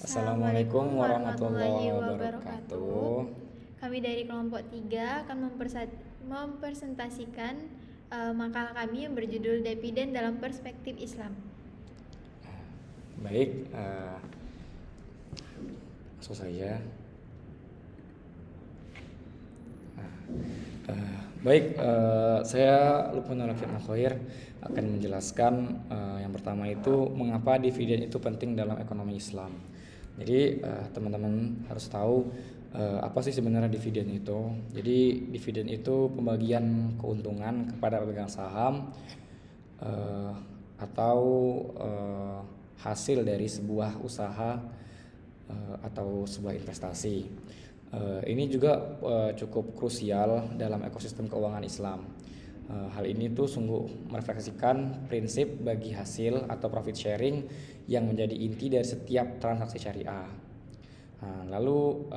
Assalamualaikum Assalamualaikum warahmatullahi warahmatullahi wabarakatuh. wabarakatuh. Kami dari kelompok 3 akan mempresentasikan makalah kami yang berjudul Dividen dalam Perspektif Islam. Baik, langsung saja. Saya Lukmanul Hakim Al-Khair akan menjelaskan yang pertama itu mengapa dividen itu penting dalam ekonomi Islam. Jadi teman-teman harus tahu apa sih sebenarnya dividen itu. Jadi dividen itu pembagian keuntungan kepada pemegang saham atau hasil dari sebuah usaha atau sebuah investasi. Ini juga cukup krusial dalam ekosistem keuangan Islam. Hal ini tuh sungguh merefleksikan prinsip bagi hasil atau profit sharing yang menjadi inti dari setiap transaksi syariah. Lalu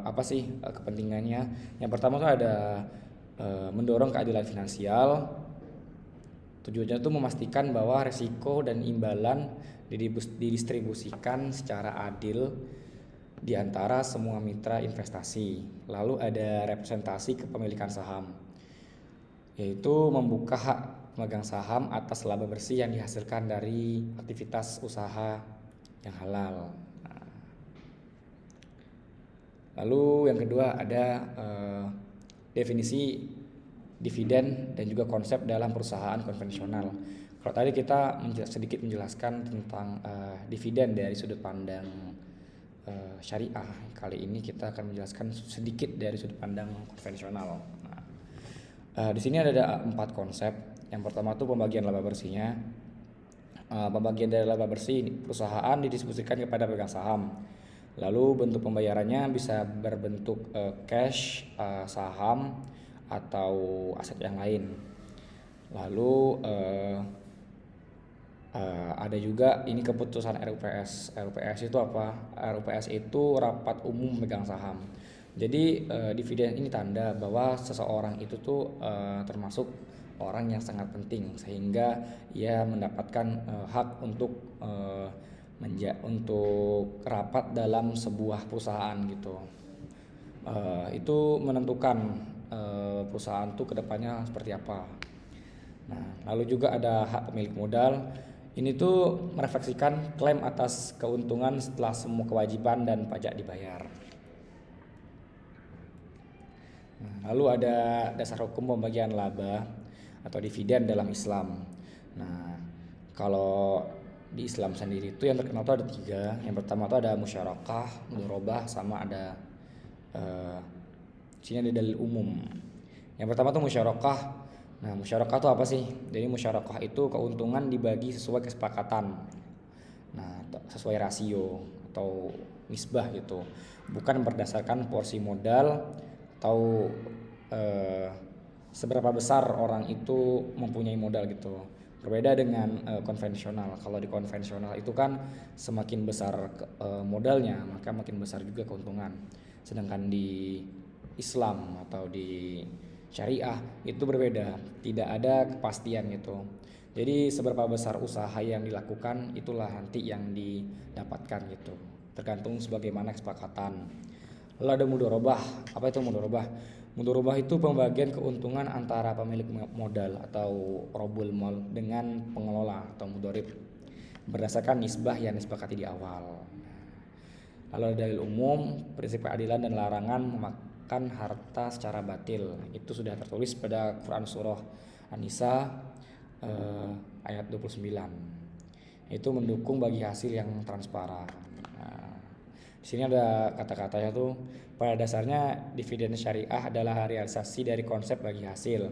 apa sih kepentingannya? Yang pertama tuh ada mendorong keadilan finansial. Tujuannya tuh memastikan bahwa risiko dan imbalan didistribusikan secara adil di antara semua mitra investasi. Lalu ada representasi kepemilikan saham, yaitu membuka hak pemegang saham atas laba bersih yang dihasilkan dari aktivitas usaha yang halal. Lalu yang kedua ada definisi dividen dan juga konsep dalam perusahaan konvensional. Kalau tadi kita sedikit menjelaskan tentang dividen dari sudut pandang syariah, kali ini kita akan menjelaskan sedikit dari sudut pandang konvensional. Di sini ada 4 konsep. Yang pertama itu pembagian laba bersihnya. Pembagian dari laba bersih perusahaan didistribusikan kepada pemegang saham. Lalu bentuk pembayarannya bisa berbentuk cash, saham, atau aset yang lain. Lalu ada juga ini keputusan RUPS. RUPS itu apa? RUPS itu rapat umum pemegang saham. Jadi dividen ini tanda bahwa seseorang itu tuh termasuk orang yang sangat penting, sehingga ia mendapatkan hak untuk untuk rapat dalam sebuah perusahaan gitu. Itu menentukan perusahaan tuh kedepannya seperti apa. Nah, lalu juga ada hak pemilik modal. Ini tuh merefleksikan klaim atas keuntungan setelah semua kewajiban dan pajak dibayar. Nah, lalu ada dasar hukum pembagian laba atau dividen dalam Islam. Nah, kalau di Islam sendiri itu yang terkenal tuh ada 3. Yang pertama tuh ada musyarakah, mudharabah, sama ada sini ada dalil umum. Yang pertama tuh musyarakah. Nah, musyarakah itu apa sih? Jadi musyarakah itu keuntungan dibagi sesuai kesepakatan. Nah, sesuai rasio atau nisbah gitu. Bukan berdasarkan porsi modal atau seberapa besar orang itu mempunyai modal gitu. Berbeda dengan konvensional. Kalau di konvensional itu kan semakin besar modalnya, maka makin besar juga keuntungan. Sedangkan di Islam atau di syariah itu berbeda, tidak ada kepastian gitu. Jadi seberapa besar usaha yang dilakukan itulah nanti yang didapatkan gitu, tergantung sebagaimana kesepakatan. Lalu ada mudharabah. Apa itu mudharabah? Mudharabah itu pembagian keuntungan antara pemilik modal atau robul mal dengan pengelola atau mudharib berdasarkan nisbah yang disepakati di awal. Lalu ada dalil umum, prinsip keadilan dan larangan memakan harta secara batil. Itu sudah tertulis pada Quran surah An-Nisa ayat 29. Itu mendukung bagi hasil yang transparan. Nah, di sini ada kata-katanya tuh, pada dasarnya dividen syariah adalah realisasi dari konsep bagi hasil,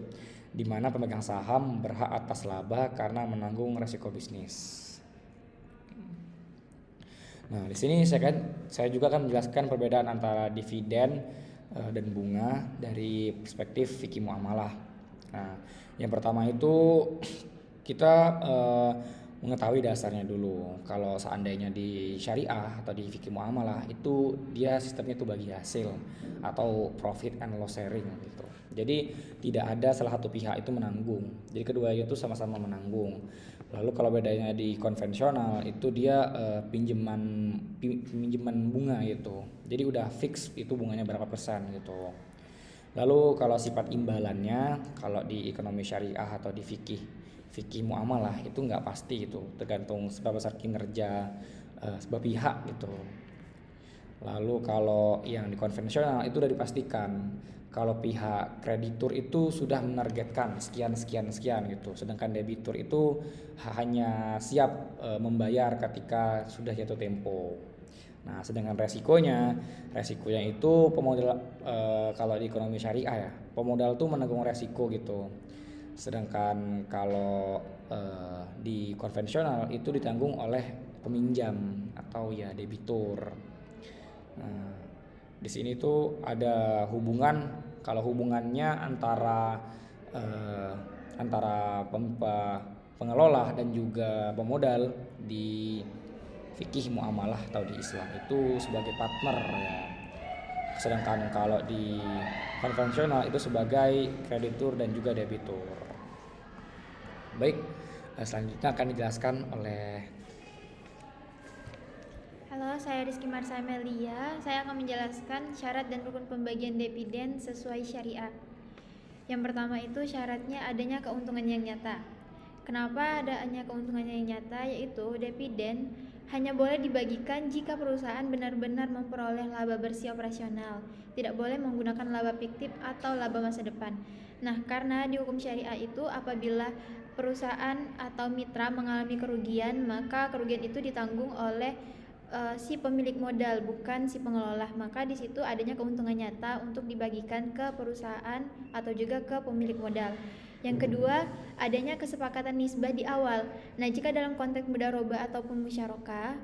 di mana pemegang saham berhak atas laba karena menanggung resiko bisnis. Nah, di sini saya juga akan menjelaskan perbedaan antara dividen dan bunga dari perspektif fikih muamalah. Nah, yang pertama itu kita mengetahui dasarnya dulu. Kalau seandainya di syariah atau di fikih muamalah itu dia sistemnya itu bagi hasil atau profit and loss sharing gitu. Jadi tidak ada salah satu pihak itu menanggung. Jadi kedua itu sama-sama menanggung. Lalu kalau bedanya di konvensional itu dia pinjaman bunga gitu. Jadi udah fix itu bunganya berapa persen gitu. Lalu kalau sifat imbalannya, kalau di ekonomi syariah atau di fikih muamalah itu nggak pasti gitu, tergantung seberapa besar kinerja sebuah pihak gitu. Lalu kalau yang di konvensional itu udah dipastikan kalau pihak kreditur itu sudah menargetkan sekian sekian sekian gitu, sedangkan debitur itu hanya siap membayar ketika sudah jatuh tempo. Nah, sedangkan resikonya itu pemodal kalau di ekonomi syariah ya, pemodal tuh menanggung resiko gitu. Sedangkan kalau di konvensional itu ditanggung oleh peminjam atau ya debitur. Nah, di sini tuh ada hubungan, kalau hubungannya eh, antara pengelola dan juga pemodal di fikih muamalah atau di Islam itu sebagai partner ya. Sedangkan kalau di konvensional itu sebagai kreditur dan juga debitur. Baik, selanjutnya akan dijelaskan oleh. Halo, saya Rizky Marsa Amelia. Saya akan menjelaskan syarat dan rukun pembagian dividen sesuai syariah. Yang pertama itu syaratnya adanya keuntungan yang nyata. Kenapa adanya keuntungan yang nyata? Yaitu dividen hanya boleh dibagikan jika perusahaan benar-benar memperoleh laba bersih operasional. Tidak boleh menggunakan laba fiktif atau laba masa depan. Nah, karena di hukum syariah itu apabila perusahaan atau mitra mengalami kerugian, maka kerugian itu ditanggung oleh si pemilik modal, bukan si pengelola. Maka di situ adanya keuntungan nyata untuk dibagikan ke perusahaan atau juga ke pemilik modal. Yang kedua, adanya kesepakatan nisbah di awal. Nah, jika dalam konteks mudharabah ataupun musyarakah,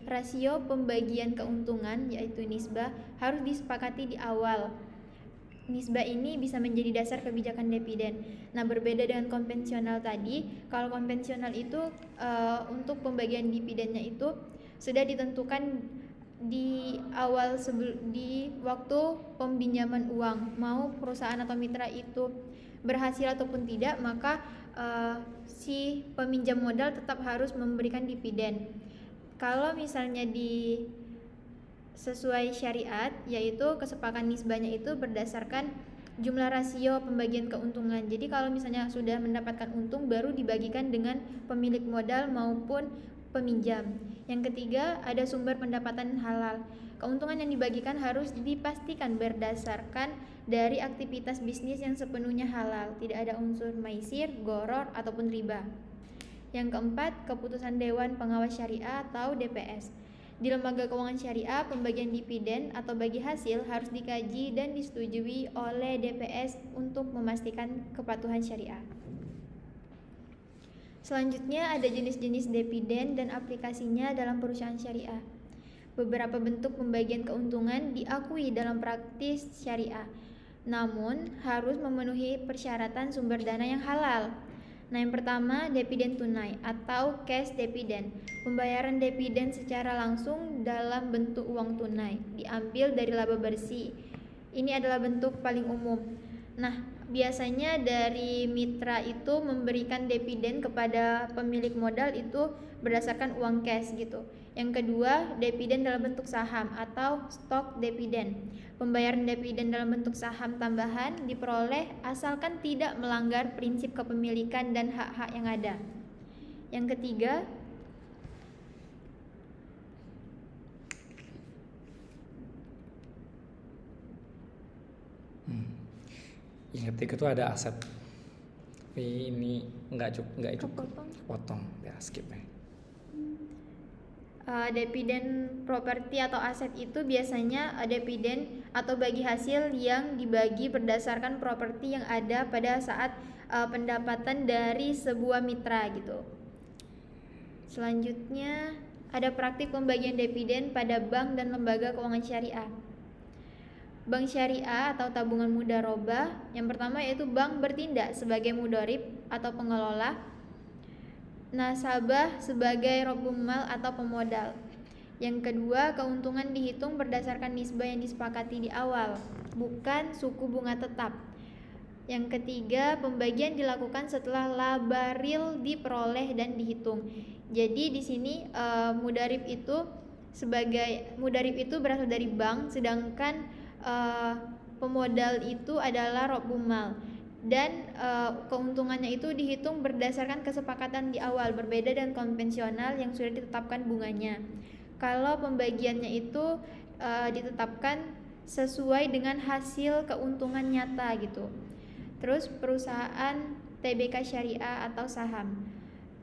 rasio pembagian keuntungan yaitu nisbah harus disepakati di awal. Nisbah ini bisa menjadi dasar kebijakan dividen. Nah, berbeda dengan konvensional tadi, kalau konvensional itu untuk pembagian dividennya itu sudah ditentukan di awal di waktu peminjaman uang. Mau perusahaan atau mitra itu berhasil ataupun tidak, maka si peminjam modal tetap harus memberikan dividen. Kalau misalnya di sesuai syariat, yaitu kesepakatan nisbahnya itu berdasarkan jumlah rasio pembagian keuntungan. Jadi kalau misalnya sudah mendapatkan untung baru dibagikan dengan pemilik modal maupun peminjam. Yang ketiga, ada sumber pendapatan halal. Keuntungan yang dibagikan harus dipastikan berdasarkan dari aktivitas bisnis yang sepenuhnya halal, tidak ada unsur maisir, goror, ataupun riba. Yang keempat, keputusan Dewan Pengawas Syariah atau DPS. Di lembaga keuangan syariah, pembagian dividen atau bagi hasil harus dikaji dan disetujui oleh DPS untuk memastikan kepatuhan syariah. Selanjutnya ada jenis-jenis dividen dan aplikasinya dalam perusahaan syariah. Beberapa bentuk pembagian keuntungan diakui dalam praktis syariah, namun harus memenuhi persyaratan sumber dana yang halal. Nah, yang pertama, dividen tunai atau cash dividen. Pembayaran dividen secara langsung dalam bentuk uang tunai, diambil dari laba bersih. Ini adalah bentuk paling umum. Nah, biasanya dari mitra itu memberikan dividen kepada pemilik modal itu berdasarkan uang cash gitu. Yang kedua, dividen dalam bentuk saham atau stock dividen. Pembayaran dividen dalam bentuk saham tambahan diperoleh asalkan tidak melanggar prinsip kepemilikan dan hak-hak yang ada. Yang ketiga, Yang ketiga itu ada aset. Tapi ini nggak ikut potong ya, skip ya. Dividen properti atau aset itu biasanya dividen atau bagi hasil yang dibagi berdasarkan properti yang ada pada saat pendapatan dari sebuah mitra gitu. Selanjutnya ada praktik pembagian dividen pada bank dan lembaga keuangan syariah. Bank syariah atau tabungan mudharabah, yang pertama yaitu bank bertindak sebagai mudharib atau pengelola, nasabah sebagai rabbul mal atau pemodal. Yang kedua, keuntungan dihitung berdasarkan nisbah yang disepakati di awal, bukan suku bunga tetap. Yang ketiga, pembagian dilakukan setelah laba real diperoleh dan dihitung. Jadi di sini mudarib itu berasal dari bank, sedangkan pemodal itu adalah rabbul mal. Dan keuntungannya itu dihitung berdasarkan kesepakatan di awal, berbeda dengan konvensional yang sudah ditetapkan bunganya. Kalau pembagiannya itu ditetapkan sesuai dengan hasil keuntungan nyata gitu. Terus perusahaan TBK syariah atau saham,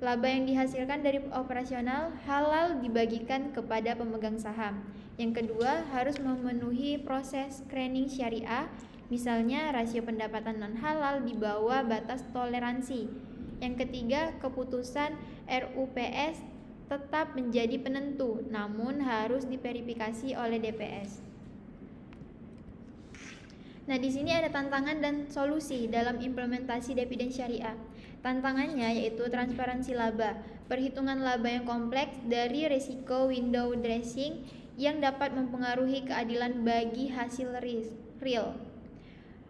laba yang dihasilkan dari operasional halal dibagikan kepada pemegang saham. Yang kedua, harus memenuhi proses screening syariah, misalnya rasio pendapatan non halal di bawah batas toleransi. Yang ketiga, keputusan RUPS tetap menjadi penentu, namun harus diverifikasi oleh DPS. Nah, di sini ada tantangan dan solusi dalam implementasi dividen syariah. Tantangannya yaitu transparansi laba, perhitungan laba yang kompleks dari risiko window dressing yang dapat mempengaruhi keadilan bagi hasil real.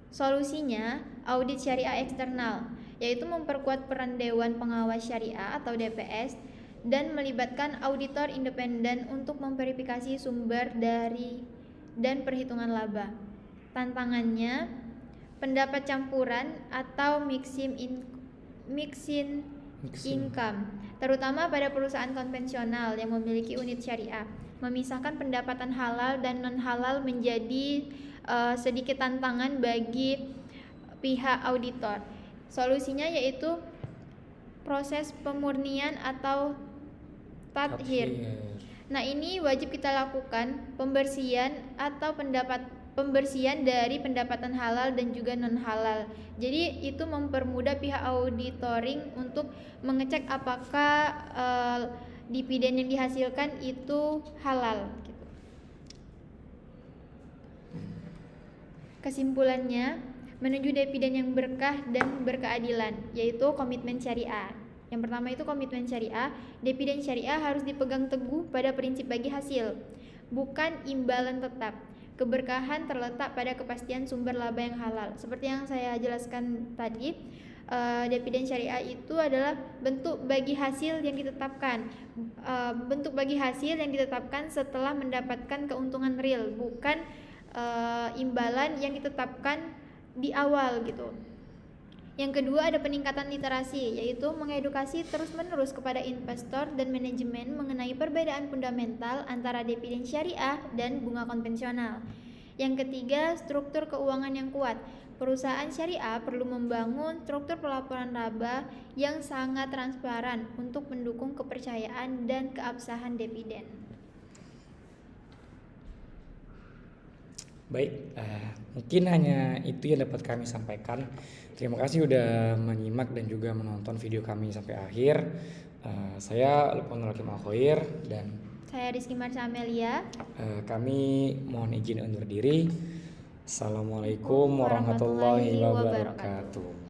Solusinya, audit syariah eksternal, yaitu memperkuat peran Dewan Pengawas Syariah atau DPS dan melibatkan auditor independen untuk memverifikasi sumber dari dan perhitungan laba. Tantangannya, pendapat campuran atau mixing income, terutama pada perusahaan konvensional yang memiliki unit syariah. Memisahkan pendapatan halal dan non halal menjadi sedikit tantangan bagi pihak auditor. Solusinya yaitu proses pemurnian atau tathir. Nah, ini wajib kita lakukan pembersihan dari pendapatan halal dan juga non halal. Jadi itu mempermudah pihak auditoring untuk mengecek apakah dividen yang dihasilkan itu halal gitu. Kesimpulannya, menuju dividen yang berkah dan berkeadilan, yaitu komitmen syariah. Yang pertama itu komitmen syariah. Dividen syariah harus dipegang teguh pada prinsip bagi hasil, bukan imbalan tetap. Keberkahan terletak pada kepastian sumber laba yang halal. Seperti yang saya jelaskan tadi, dividen syariah itu adalah bentuk bagi hasil yang ditetapkan. Bentuk bagi hasil yang ditetapkan setelah mendapatkan keuntungan real, bukan imbalan yang ditetapkan di awal gitu. Yang kedua ada peningkatan literasi, yaitu mengedukasi terus-menerus kepada investor dan manajemen mengenai perbedaan fundamental antara dividen syariah dan bunga konvensional. Yang ketiga, struktur keuangan yang kuat. Perusahaan syariah perlu membangun struktur pelaporan laba yang sangat transparan untuk mendukung kepercayaan dan keabsahan dividen. Baik, mungkin hanya itu yang dapat kami sampaikan. Terima kasih sudah menyimak dan juga menonton video kami sampai akhir. Saya Lukmanul Hakim Al-Khoir dan saya Rizky Marsha Amelia. Kami mohon izin undur diri. Assalamualaikum warahmatullahi wabarakatuh.